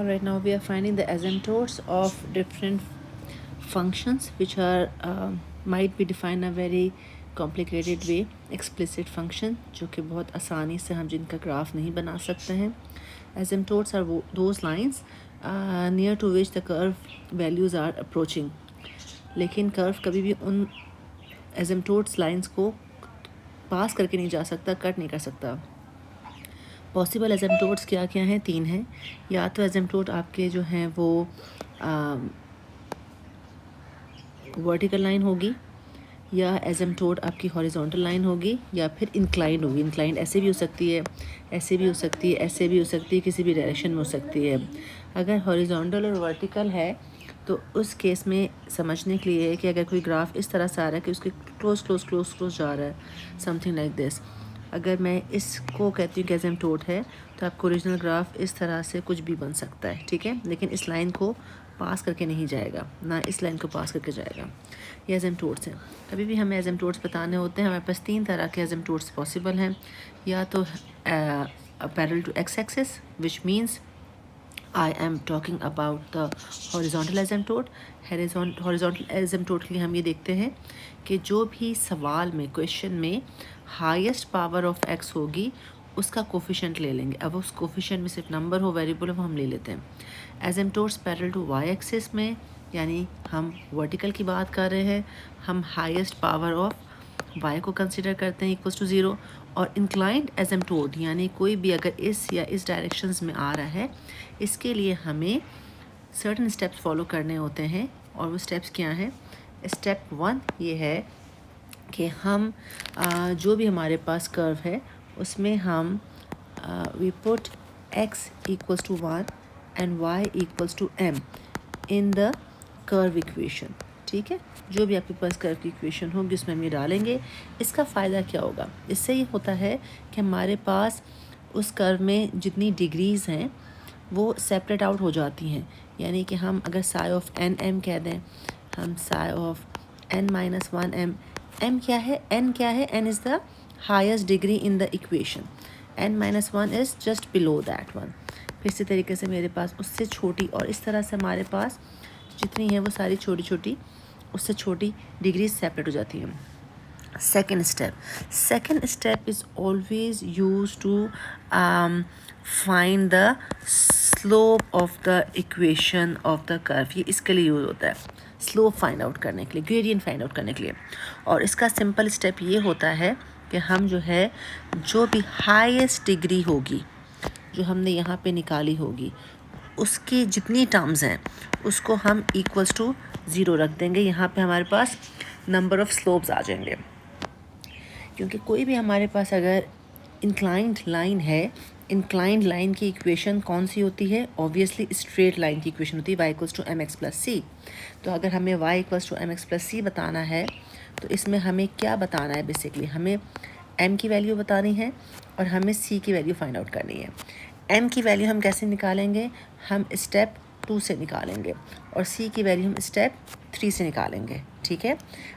Alright, now we are finding the asymptotes of different functions which are might be defined in a very complicated way. Explicit function जो कि बहुत आसानी से हम जिनका graph नहीं बना सकते हैं. Asymptotes are those lines near to which the curve values are approaching. लेकिन कर्व कभी भी उन asymptotes लाइंस को पास करके नहीं जा सकता, कट नहीं कर सकता. पॉसिबल एजम्प्टोट्स क्या क्या हैं? 3 हैं. या तो एजम्प्टोट आपके जो हैं वो वर्टिकल लाइन होगी, या एजम्प्टोट आपकी हॉरिजॉन्टल लाइन होगी, या फिर इंक्लाइंड होगी. इंक्लाइंड ऐसे भी हो सकती है, ऐसे भी हो सकती है, ऐसे भी हो सकती है, किसी भी डायरेक्शन में हो सकती है. अगर हॉरिजॉन्टल और वर्टिकल है तो उस केस में समझने के लिए है कि अगर कोई ग्राफ इस तरह से आ रहा है कि उसके क्लोज क्लोज क्लोज क्लोज जा रहा है, समथिंग लाइक दिस. अगर मैं इसको कहती हूँ कि एजम्प्टोट है तो आपको ओरिजिनल ग्राफ इस तरह से कुछ भी बन सकता है, ठीक है. लेकिन इस लाइन को पास करके नहीं जाएगा, ना इस लाइन को पास करके जाएगा. ये एजम्प्टोट्स हैं. कभी भी हमें एजम्प्टोट्स बताने होते हैं, हमारे पास 3 तरह के एजम्प्टोट्स पॉसिबल हैं. या तो parallel to X axis, which means I am talking about the horizontal asymptote. Horizontal asymptote के लिए हम ये देखते हैं कि जो भी सवाल में, क्वेश्चन में हाईएस्ट पावर ऑफ x होगी उसका कोफिशिएंट ले लेंगे. अब उस कोफिशिएंट में सिर्फ नंबर हो, वेरिएबल हो, हम ले लेते हैं. Asymptotes parallel to y axis में, यानी हम वर्टिकल की बात कर रहे हैं, हम हाईएस्ट पावर ऑफ y को कंसिडर करते हैं इक्वल्स टू 0. और इंक्लाइंड एसिम्प्टोट यानी कोई भी अगर इस या इस डायरेक्शंस में आ रहा है, इसके लिए हमें सर्टेन स्टेप्स फॉलो करने होते हैं. और वो स्टेप्स क्या हैं? स्टेप 1 ये है कि हम जो भी हमारे पास कर्व है उसमें हम we put x equals to 1 and y equals to m in the curve equation, ठीक है. जो भी आपके पास कर्व की इक्वेशन होगी उसमें हम ये डालेंगे. इसका फ़ायदा क्या होगा? इससे ये होता है कि हमारे पास उस कर्व में जितनी डिग्रीज़ हैं वो सेपरेट आउट हो जाती हैं. यानी कि हम अगर साई ऑफ एन एम कह दें, हम sigh of n minus 1 m. m क्या है? n क्या है? n is the highest degree in the equation. n minus 1 is just below that one. फिर इसी तरीके से मेरे पास उससे छोटी, और इस तरह से हमारे पास जितनी है वो सारी छोटी छोटी, उससे छोटी डिग्रीज सेपरेट हो जाती हैं. Second step is always used to find the slope of the equation of the curve. ये इसके लिए यूज़ होता है, स्लोप फाइंड आउट करने के लिए, ग्रेडियंट फाइंड आउट करने के लिए. और इसका सिंपल स्टेप ये होता है कि हम जो है, जो भी हाईएस्ट डिग्री होगी जो हमने यहाँ पे निकाली होगी, उसकी जितनी टर्म्स हैं उसको हम इक्वल्स टू 0 रख देंगे. यहाँ पे हमारे पास नंबर ऑफ़ स्लोप्स आ जाएंगे. क्योंकि कोई भी हमारे पास अगर इंक्लाइंड लाइन है, इंक्लाइंड लाइन की इक्वेशन कौन सी होती है? ऑब्वियसली स्ट्रेट लाइन की इक्वेशन होती है y equals to m x plus c. तो अगर हमें y equals to m x plus c बताना है तो इसमें हमें क्या बताना है? बेसिकली हमें m की वैल्यू बतानी है और हमें c की वैल्यू फाइंड आउट करनी है. m की वैल्यू हम कैसे निकालेंगे? हम स्टेप 2 से निकालेंगे, और c की वैल्यू हम स्टेप 3 से निकालेंगे, ठीक है.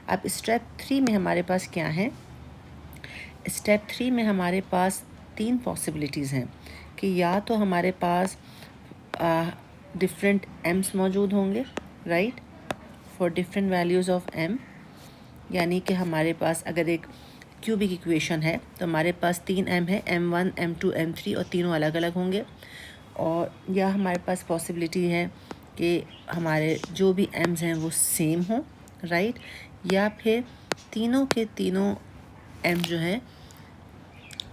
अब स्टेप 3 में हमारे पास क्या है? स्टेप 3 में हमारे पास 3 पॉसिबिलिटीज़ हैं कि या तो हमारे पास डिफरेंट एम्स मौजूद होंगे, right, for different values of m. यानी कि हमारे पास अगर एक क्यूबिक इक्वेशन है तो हमारे पास 3 m है, m1 m2 m3, और तीनों अलग अलग होंगे. और या हमारे पास पॉसिबिलिटी है कि हमारे जो भी m's हैं वो सेम हों, राइट, या फिर तीनों के तीनों m जो हैं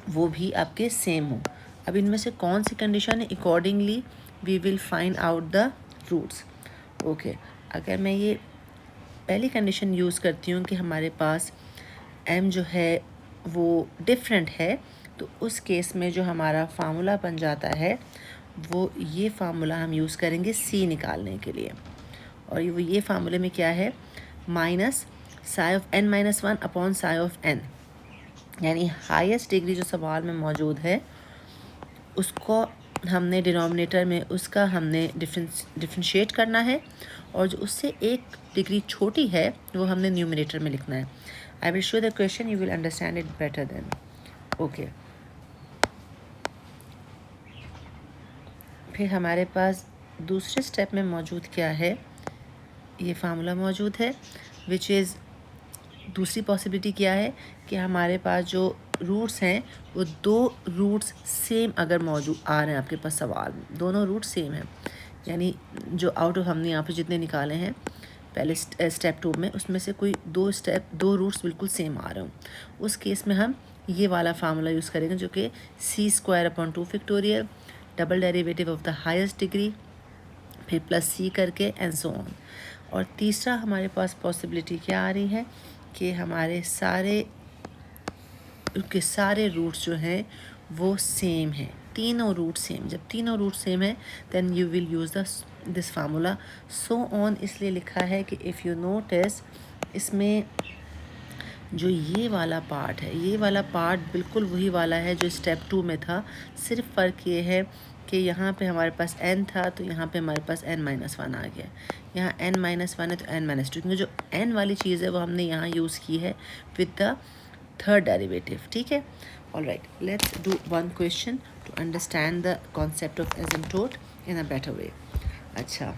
वो भी आपके सेम हो. अब इनमें से कौन सी कंडीशन है? Accordingly we will find out the roots. Okay, अगर मैं ये पहली कंडीशन यूज़ करती हूँ कि हमारे पास m जो है वो डिफरेंट है, तो उस केस में जो हमारा फार्मूला बन जाता है वो ये फार्मूला हम यूज़ करेंगे c निकालने के लिए. और ये फार्मूले में क्या है? Minus sigh of n minus 1 upon sigh of n. यानी हाईएस्ट डिग्री जो सवाल में मौजूद है उसको हमने डिनोमिनेटर में उसका हमने डिफ्रेंशिएट करना है, और जो उससे 1 डिग्री छोटी है वो हमने न्यूमिनेटर में लिखना है. I will show the question, you will understand it better than. Okay, फिर हमारे पास दूसरे स्टेप में मौजूद क्या है, ये फार्मूला मौजूद है, विच इज़ दूसरी पॉसिबिलिटी क्या है कि हमारे पास जो रूट्स हैं वो दो रूट्स सेम अगर मौजूद आ रहे हैं आपके पास सवाल में, दोनों रूट सेम हैं, यानी जो आउट ऑफ हमने यहाँ पे जितने निकाले हैं पहले स्टेप 2 में, उसमें से कोई दो रूट्स बिल्कुल सेम आ रहे हों, उस केस में हम ये वाला फार्मूला यूज़ करेंगे जो कि c² / 2 factorial double derivative of the highest degree फिर प्लस सी करके एंड सो ऑन। और तीसरा हमारे पास पॉसिबिलिटी क्या आ रही है कि हमारे सारे रूट्स जो हैं वो सेम हैं, तीनों रूट सेम। जब तीनों रूट सेम है then you will use this formula so on. इसलिए लिखा है कि इफ़ यू नोटिस इसमें जो ये वाला पार्ट है, ये वाला पार्ट बिल्कुल वही वाला है जो स्टेप 2 में था, सिर्फ फ़र्क ये है कि यहाँ पे हमारे पास n था तो यहाँ पे हमारे पास n-1 आ गया, यहाँ n-1 है तो n-2, क्योंकि जो n वाली चीज़ है वो हमने यहाँ यूज़ की है विद द थर्ड डेरिवेटिव। ठीक है, all right, let's do one question to understand the concept of asymptote in a better way. अच्छा,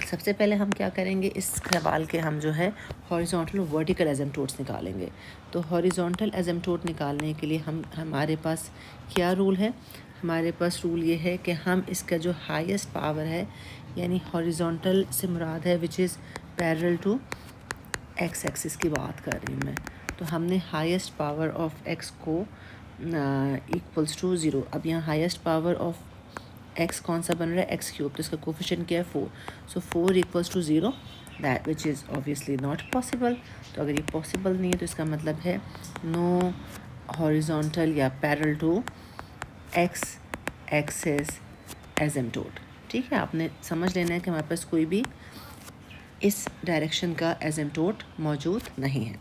सबसे पहले हम क्या करेंगे, इस सवाल के हम जो है हॉरिजॉन्टल और वर्टिकल एसिम्प्टोट्स निकालेंगे। तो हॉरिजॉन्टल एसिम्प्टोट निकालने के लिए हमारे पास क्या रूल है, हमारे पास रूल ये है कि हम इसका जो हाईएस्ट पावर है, यानी हॉरिजॉन्टल से मुराद है which is parallel to X axis की बात कर रही हूँ मैं, तो हमने हाईएस्ट पावर ऑफ एक्स को इक्वल्स टू 0। अब यहाँ हाईएस्ट पावर ऑफ एक्स कौन सा बन रहा है, एक्स क्यूब, तो इसका कोफिशिएंट क्या है 4, so 4 equals to 0, that which is obviously not possible. तो अगर ये पॉसिबल नहीं है तो इसका मतलब है नो हॉरिजॉन्टल या parallel to X axis asymptote. ठीक है, आपने समझ लेना है कि हमारे पास कोई भी इस डायरेक्शन का एसिम्प्टोट मौजूद नहीं है।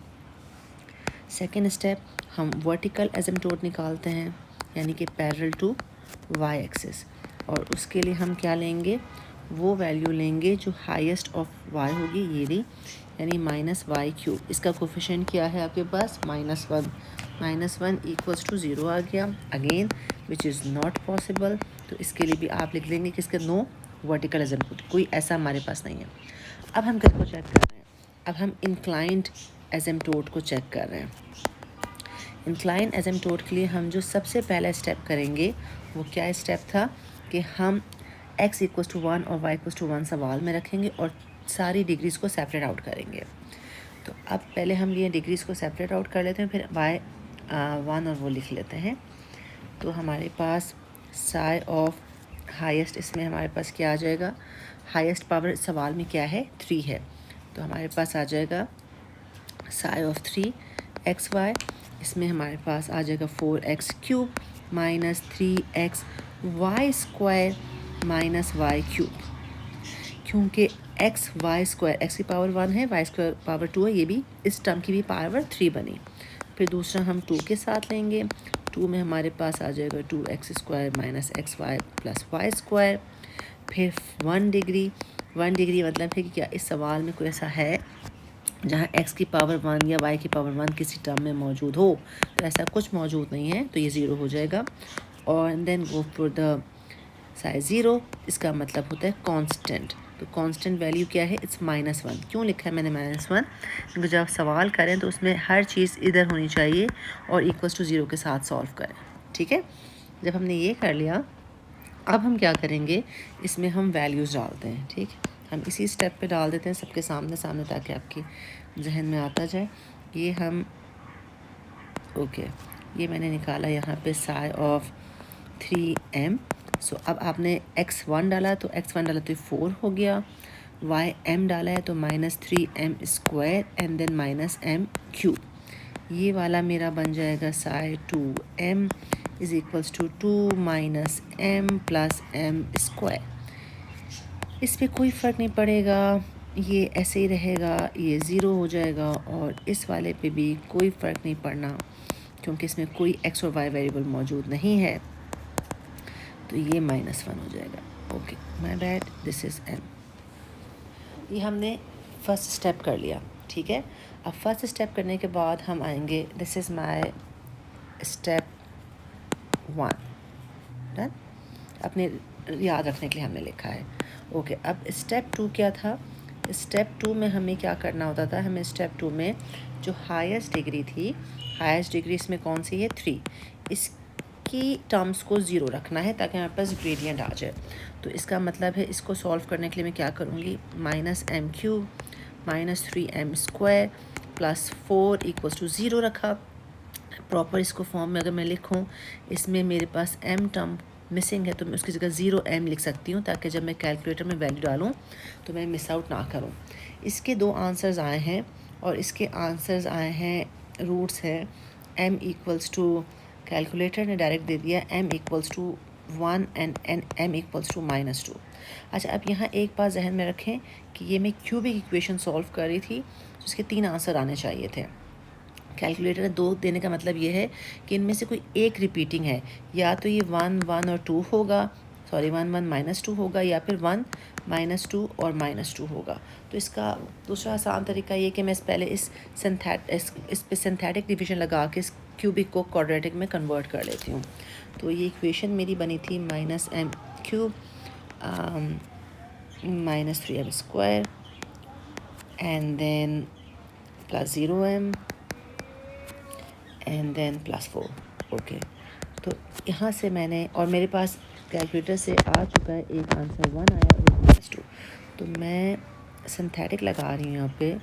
सेकेंड स्टेप, हम वर्टिकल एसिम्प्टोट निकालते हैं, यानी कि पैरेलल टू वाई एक्सिस, और उसके लिए हम क्या लेंगे, वो वैल्यू लेंगे जो हाईएस्ट ऑफ y होगी, ये रही, यानी -y³। इसका कोफिशिएंट क्या है आपके पास, -1 इक्वल्स टू 0 आ गया, again which is not possible. तो इसके लिए भी आप लिख लेंगे कि इसका नो वर्टिकल एसिम्प्टोट, कोई ऐसा हमारे पास नहीं है। अब हम किसको चेक कर रहे हैं, अब हम इंक्लाइंड एसिम्प्टोट को चेक कर रहे हैं। इंक्लाइन एसिम्प्टोट के लिए हम जो सबसे पहला स्टेप करेंगे वो क्या स्टेप था कि हम x = 1 और y = 1 सवाल में रखेंगे और सारी डिग्रीज़ को सेपरेट आउट करेंगे। तो अब पहले हम ये डिग्रीज़ को सेपरेट आउट कर लेते हैं, फिर y1 और वो लिख लेते हैं। तो हमारे पास साई ऑफ हाईएस्ट, इसमें हमारे पास क्या आ जाएगा, हाईएस्ट पावर सवाल में क्या है 3 है, तो हमारे पास आ जाएगा साई ऑफ 3xy, इसमें हमारे पास आ जाएगा 4x³ minus 3xy² minus y³, क्योंकि xy², x की पावर 1 है, y² पावर 2 है, ये भी इस टर्म की भी पावर 3 बनी। फिर दूसरा हम 2 के साथ लेंगे, 2 में हमारे पास आ जाएगा 2x² minus xy plus y²। फिर 1 डिग्री मतलब है कि क्या इस सवाल में कोई ऐसा है जहाँ x की पावर 1 या y की पावर 1 किसी टर्म में मौजूद हो, तो ऐसा कुछ मौजूद नहीं है, तो ये 0 हो जाएगा। और then go for the size 0, इसका मतलब होता है कांस्टेंट। तो कांस्टेंट वैल्यू क्या है, इट्स -1। क्यों लिखा है मैंने -1, क्योंकि जब आप सवाल करें तो उसमें हर चीज़ इधर होनी चाहिए और इक्वल्स टू 0 के साथ सॉल्व करें। ठीक है, जब हमने ये कर लिया, अब हम क्या करेंगे, इसमें हम वैल्यूज़ डालते हैं। ठीक, हम इसी स्टेप पे डाल देते हैं सबके सामने ताकि आपके जहन में आता जाए। ये हम ये मैंने निकाला यहाँ पे साई ऑफ 3m। सो अब आपने x1 डाला तो 4 हो गया, ym डाला है तो -3m² एंड देन -m³। ये वाला मेरा बन जाएगा साई 2m = 2 -m + m²। इस पर कोई फ़र्क नहीं पड़ेगा, ये ऐसे ही रहेगा, ये 0 हो जाएगा, और इस वाले पे भी कोई फ़र्क नहीं पड़ना क्योंकि इसमें कोई x और y वेरिएबल मौजूद नहीं है, तो ये -1 हो जाएगा। Okay, my bad, this is n। ये हमने फर्स्ट स्टेप कर लिया। ठीक है, अब फर्स्ट स्टेप करने के बाद हम आएंगे, this is my step 1 done. अपने याद रखने के लिए हमने लिखा है। ओके, अब स्टेप 2 क्या था? स्टेप 2 में हमें क्या करना होता था? हमें स्टेप 2 में जो हाईएस्ट डिग्री थी, हाईएस्ट डिग्री इसमें कौन सी है? 3, इसकी टर्म्स को 0 रखना है ताकि हमारे पास ग्रेडियंट आ जाए। तो इसका मतलब है इसको सॉल्व करने के लिए मैं क्या करूँगी? -m³ -3m² + 4 = 0 रखा। प्रॉपर इसको फॉर्म में अगर मैं लिखूँ, इसमें मेरे पास m टर्म मिसिंग है तो मैं उसकी जगह 0m लिख सकती हूँ ताकि जब मैं कैलकुलेटर में वैल्यू डालूँ तो मैं मिस आउट ना करूँ। इसके 2 आंसर्स आए हैं और इसके आंसर्स आए हैं, रूट्स है m = कैलकुलेटर ने डायरेक्ट दे दिया m = 1 एंड m = -2। अच्छा, अब यहाँ एक बात जहन में रखें कि ये मैं क्यूबिक इक्वेशन सॉल्व कर रही थी, जिसके 3 आंसर आने चाहिए थे। कैलकुलेटर ने 2 देने का मतलब ये है कि इनमें से कोई एक रिपीटिंग है, या तो ये 1 1 और 2 होगा, सॉरी 1 1 -2 होगा, या फिर 1 -2 और -2 होगा। तो इसका दूसरा आसान तरीका ये कि मैं पहले इस पे सिंथेटिक डिवीजन लगा के इस क्यूबिक को क्वाड्रेटिक में कन्वर्ट कर लेती हूँ। तो ये इक्वेशन मेरी बनी थी -m³ -3m² and then +0m and then +4। Okay, तो यहाँ से मैंने, और मेरे पास कैलकुलेटर से आ चुका है, एक आंसर 1 आया और एक -2। तो मैं सिंथेटिक लगा रही हूँ यहाँ पे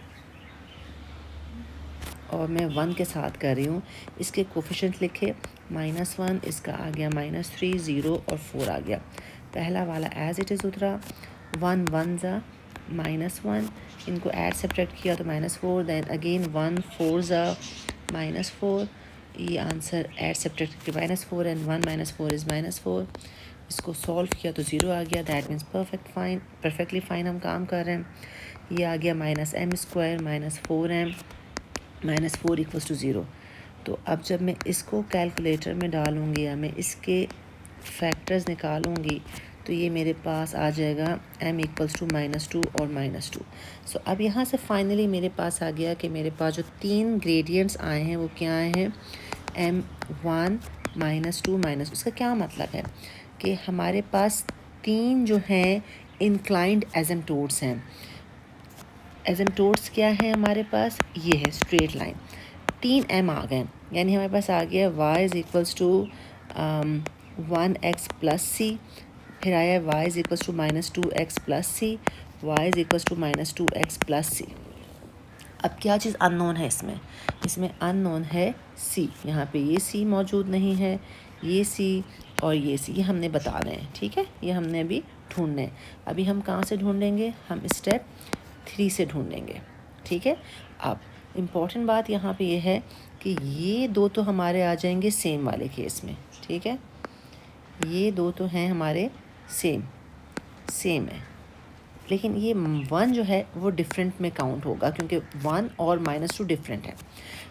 और मैं 1 के साथ कर रही हूँ। इसके कोफिशिएंट लिखे, -1, इसका आ गया -3, 0 और 4 आ गया। पहला वाला एज इट इज़ उतरा, 1 1 ज़ा -1, इनको ऐड सब्ट्रैक्ट किया तो -4, देन अगेन 1 4 ज़ा -4, ये आंसर ऐड सब्ट्रैक्ट के -4 एंड 1 -4 इज़ -4। इसको सॉल्व किया तो 0 आ गया, दैट मीन्स परफेक्टली फाइन हम काम कर रहे हैं। ये आ गया -m² -4m -4 = 0। तो अब जब मैं इसको कैलकुलेटर में डालूँगी या मैं इसके फैक्टर्स निकालूँगी तो ये मेरे पास आ जाएगा m = -2 और -2। सो अब यहाँ से फाइनली मेरे पास आ गया कि मेरे पास जो 3 ग्रेडियंट्स आए हैं वो क्या आए हैं? m1 -2 उसका क्या मतलब है कि हमारे पास 3 जो हैं इंक्लाइंड एसिम्प्टोट्स हैं। एसिम्प्टोट्स क्या है हमारे पास? ये है स्ट्रेट लाइन। 3 m आ गए, यानी हमारे पास आ गया y = 1x + c, फिर आया y = -2x + c, y = -2x + c। अब क्या चीज़ अननोन है इसमें? इसमें अननोन है c। यहाँ पे ये c मौजूद नहीं है, ये c और ये c, ये हमने बताना है, ठीक है? ये हमने अभी ढूंढना है। अभी हम कहाँ से ढूंढेंगे? हम स्टेप 3 से ढूंढेंगे, ठीक है? अब इम्पॉर्टेंट बात यहाँ पे ये है कि ये 2 तो हमारे आ जाएंगे सेम वाले केस में, ठीक है? ये 2 तो हैं हमारे सेम है, लेकिन ये 1 जो है वो डिफरेंट में काउंट होगा क्योंकि 1 और -2 डिफरेंट है।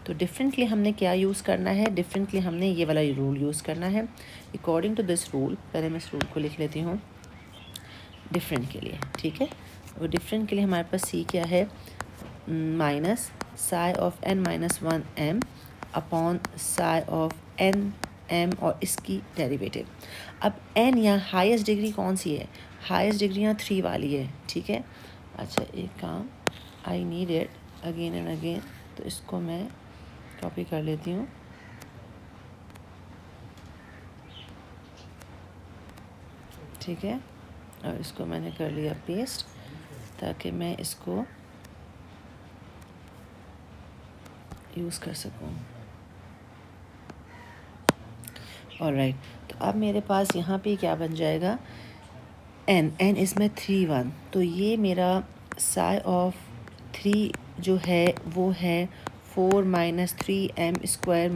तो डिफरेंट के लिए हमने क्या यूज़ करना है? डिफरेंट के लिए हमने ये वाला रूल यूज़ करना है। अकॉर्डिंग टू दिस रूल, पहले मैं इस रूल को लिख लेती हूँ डिफरेंट के लिए, ठीक है? और डिफरेंट के लिए हमारे पास c क्या है? -ψ(n−1m) अपॉन ψ(n)m और इसकी डेरिवेटिव। अब n यहाँ हाईएस्ट डिग्री कौन सी है? हाईएस्ट डिग्री यहाँ 3 वाली है, ठीक है? अच्छा, एक काम, I need it again and again, तो इसको मैं कॉपी कर लेती हूँ। ठीक है, और इसको मैंने कर लिया पेस्ट ताकि मैं इसको यूज़ कर सकूँ। ऑलराइट, तो अब मेरे पास यहाँ पे क्या बन जाएगा? n इसमें 3 1, तो ये मेरा ψ(3) जो है वो है 4 -3m²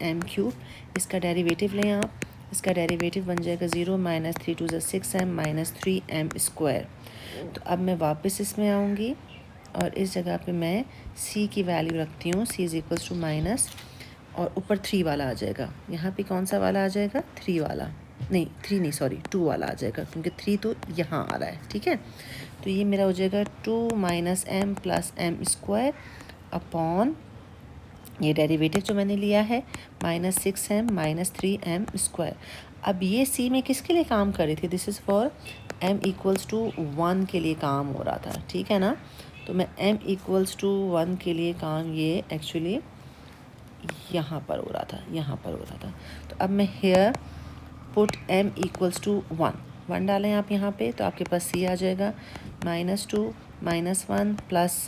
-m³। इसका डेरिवेटिव लें आप, इसका डेरिवेटिव बन जाएगा 0 -3 2 6m -3m²। तो अब मैं वापस इसमें आऊँगी और इस जगह पे मैं c की वैल्यू रखती हूँ, c = माइनस और ऊपर 3 वाला आ जाएगा। यहाँ पे कौन सा वाला आ जाएगा? 3 वाला, नहीं 3 नहीं, सॉरी 2 वाला आ जाएगा क्योंकि 3 तो यहाँ आ रहा है, ठीक है? तो ये मेरा हो जाएगा 2 -m + m² अपॉन ये डेरिवेटिव जो मैंने लिया है -6m -3m²। अब ये सी में किसके लिए काम कर रही थी? This is for m equals to 1 के लिए काम हो रहा था, ठीक है ना। तो मैं m इक्वल्स टू 1 के लिए काम ये एक्चुअली यहाँ पर हो रहा था, यहाँ पर हो रहा था। तो अब मैं here put m equals to 1 डालें आप यहाँ पे, तो आपके पास c आ जाएगा। -2 -1 plus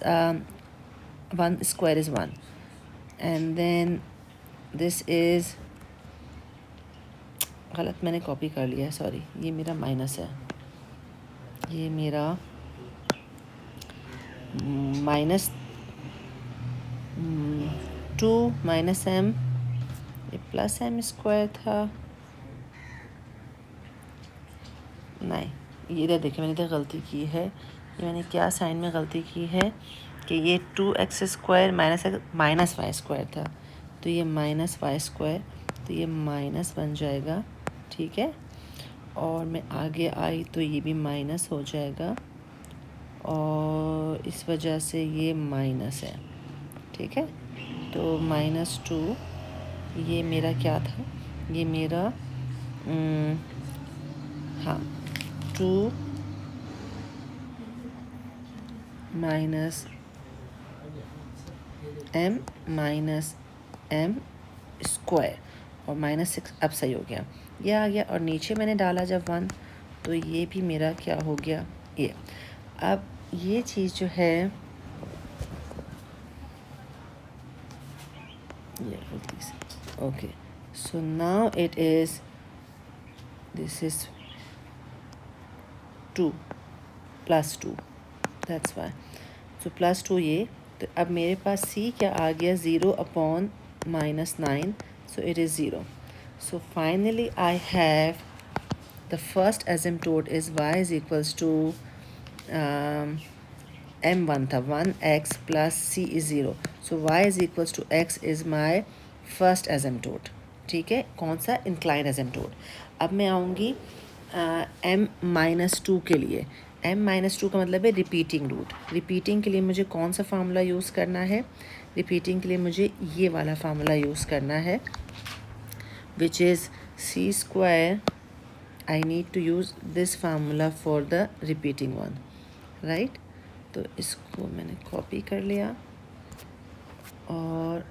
1 square is 1 and then this is, गलत मैंने कॉपी कर लिया है, सॉरी, ये मेरा माइनस है, ये मेरा -2 -m, ये प्लस m स्क्वायर था। नहीं, ये इधर देखिए, मैंने इधर गलती की है। ये मैंने क्या साइन में गलती की है कि ये 2x square minus Y square था, तो ये माइनस वाई स्क्वायर, तो ये माइनस बन जाएगा, ठीक है। और मैं आगे आई तो ये भी माइनस हो जाएगा, और इस वजह से ये माइनस है, ठीक है। तो -2, ये मेरा क्या था, ये मेरा हाँ 2 माइनस m स्क्वायर और -6, अब सही हो गया, ये आ गया। और नीचे मैंने डाला जब 1, तो ये भी मेरा क्या हो गया, ये। अब ये चीज़ जो है, ये गलती से, okay, so now it is, this is 2 + 2, that's why. So +2 ये, तो अब मेरे पास c क्या आ गया, 0/-9, so it is 0. So finally I have the first asymptote is y is equals to m1 था 1x plus c is 0. So y is equals to x is my first asymptote, ठीक है। कौन सा? inclined asymptote। अब मैं आऊँगी m-2 के लिए। m-2 का मतलब है रिपीटिंग रूट। रिपीटिंग के लिए मुझे कौन सा फार्मूला यूज़ करना है? रिपीटिंग के लिए मुझे ये वाला फार्मूला यूज़ करना है, which is c²। I need to use this formula for the repeating one, right. तो इसको मैंने कॉपी कर लिया, और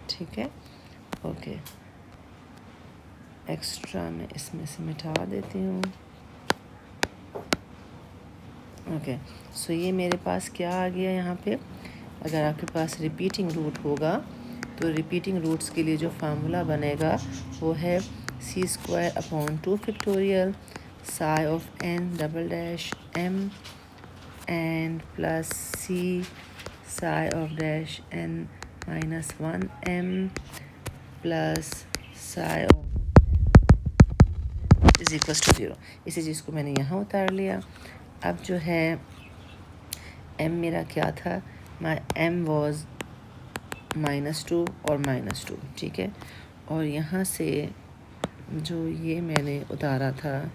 ठीक है, ओके, एक्स्ट्रा मैं इसमें से मिटा देती हूँ। ओके, सो ये मेरे पास क्या आ गया यहाँ पे। अगर आपके पास रिपीटिंग रूट होगा तो रिपीटिंग रूट्स के लिए जो फार्मूला बनेगा वो है c²/2 factorial psi of n_m and plus c psi of dash n-1m plus psi of is equals to 0। इसी चीज़ को मैंने यहाँ उतार लिया। अब जो है m मेरा क्या था, माई m वॉज -2 और -2, ठीक है। और यहाँ से जो ये मैंने उतारा था,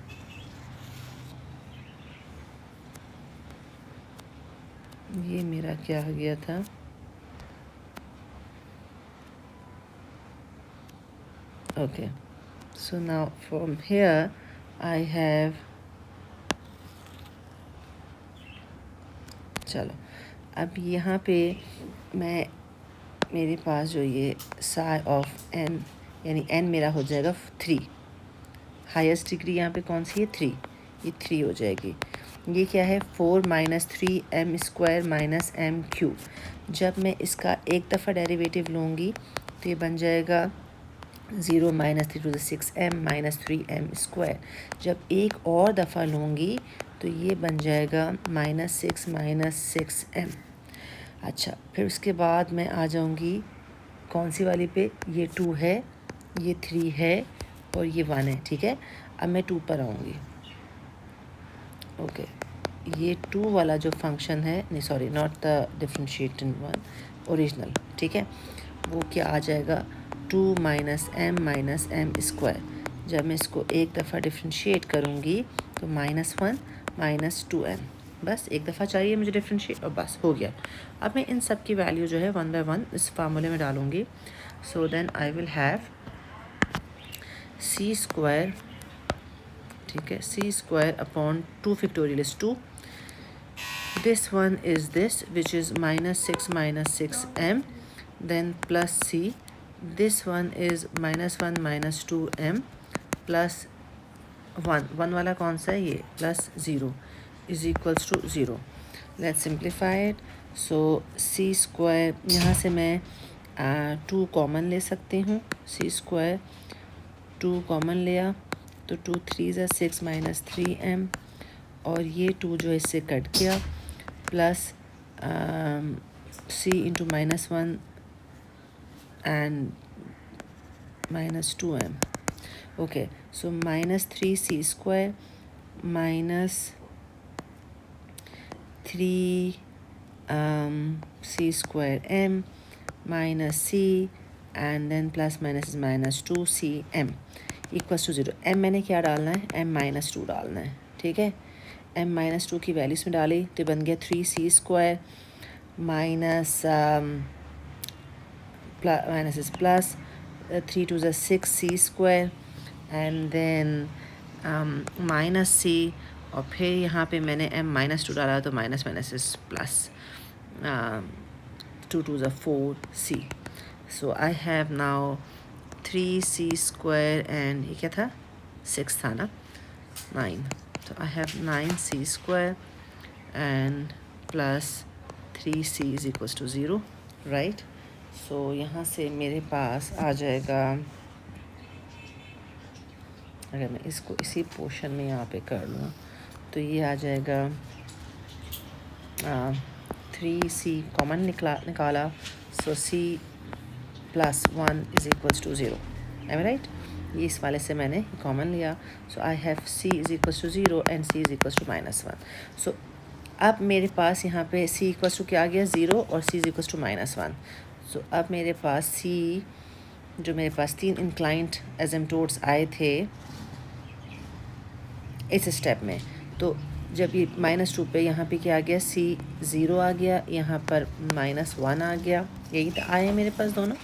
ये मेरा क्या हो गया था, okay. So now from here I have, चलो अब यहाँ पे मैं, मेरे पास जो ये psi of n, यानी n मेरा हो जाएगा 3। हाईएस्ट डिग्री यहाँ पे कौन सी है, 3, ये 3 हो जाएगी। ये क्या है, 4 - 3m² - m³। जब मैं इसका एक दफ़ा डेरिवेटिव लूँगी तो ये बन जाएगा 0 - 3^6m - 3m²। जब एक और दफ़ा लूँगी तो ये बन जाएगा -6 - 6m। अच्छा, फिर उसके बाद मैं आ जाऊँगी कौन सी वाली पे, ये 2 है, ये 3 है और ये 1 है, ठीक है। अब मैं 2 पर आऊँगी, ओके। ये 2 वाला जो फंक्शन है, नहीं sorry, not the differentiating one, original, ठीक है, वो क्या आ जाएगा, 2 - m - m²। जब मैं इसको एक दफ़ा डिफरेंशिएट करूँगी तो -1 - 2m, बस एक दफ़ा चाहिए मुझे डिफ्रेंशिएट और बस हो गया। अब मैं इन सब की वैल्यू जो है 1 बाय 1 इस फार्मूले में डालूँगी। So then I will have c square, ठीक है, c square upon 2 factorial is 2, this one is this which is minus 6 m, then plus c, this one is -1 -2 m plus 1 वाला कौन सा है ये, plus 0 is equals to 0। Let's simplify it. So C square, यहाँ से मैं 2 common ले सकती हूँ, सी स्क्वायर 2 कॉमन लिया तो 2 3 ज़ा 6 -3 m, और ये 2 जो है इससे कट गया, plus c into -1 and -2 m। Okay, so -3c square -3 c square m minus c and then plus minus -2c m equals to 0। m मैंने क्या डालना है, m -2 डालना है, ठीक है। m -2 की वैल्यूज़ में डाली तो बन गया 3c square minus minus is plus 3 2 6c square and then minus c, और फिर यहाँ पे मैंने m -2 डाला तो minus minus is plus 2 2 4c। So I have now 3c square and ये क्या था, 6 था ना, 9। So I have 9c square and plus 3c is equals to 0, right? So यहाँ से मेरे पास आ जाएगा, अगर मैं इसको इसी पोर्शन में यहाँ पे कर लूँ तो ये आ जाएगा 3c कॉमन निकाला, so c plus 1 is equals to 0, am I right? ये इस वाले से मैंने कॉमन लिया, so I have c is equals to 0 and c is equals to -1। So अब मेरे पास यहाँ पे c इक्वल्स टू क्या आ गया, 0, और c is equals to -1। So अब मेरे पास c, जो मेरे पास 3 इंक्लाइंट एसिम्प्टोट्स आए थे इस स्टेप में, तो जब ये -2 पे यहाँ पे क्या आ गया, c 0 आ गया, यहाँ पर -1 आ गया, यही तो आए हैं मेरे पास दोनों,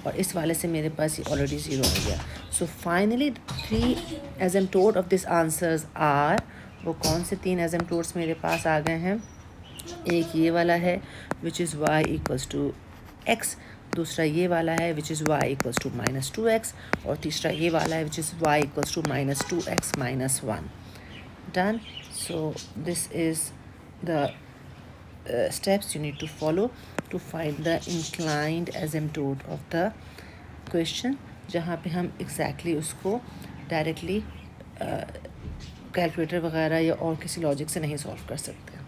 और इस वाले से मेरे पास ये ऑलरेडी 0 आ गया। So finally 3 asymptote of this answers are, वो कौन से 3 एसिम्प्टोट्स मेरे पास आ गए हैं, एक ये वाला है which is y equals to x, दूसरा ये वाला है which is y equals to -2x, और तीसरा ये वाला है which is y equals to -2x -1। Done. So this is the steps you need to follow to find the inclined asymptote of the question, जहाँ पे हम exactly उसको directly calculator वगैरह या और किसी लॉजिक से नहीं सॉल्व कर सकते।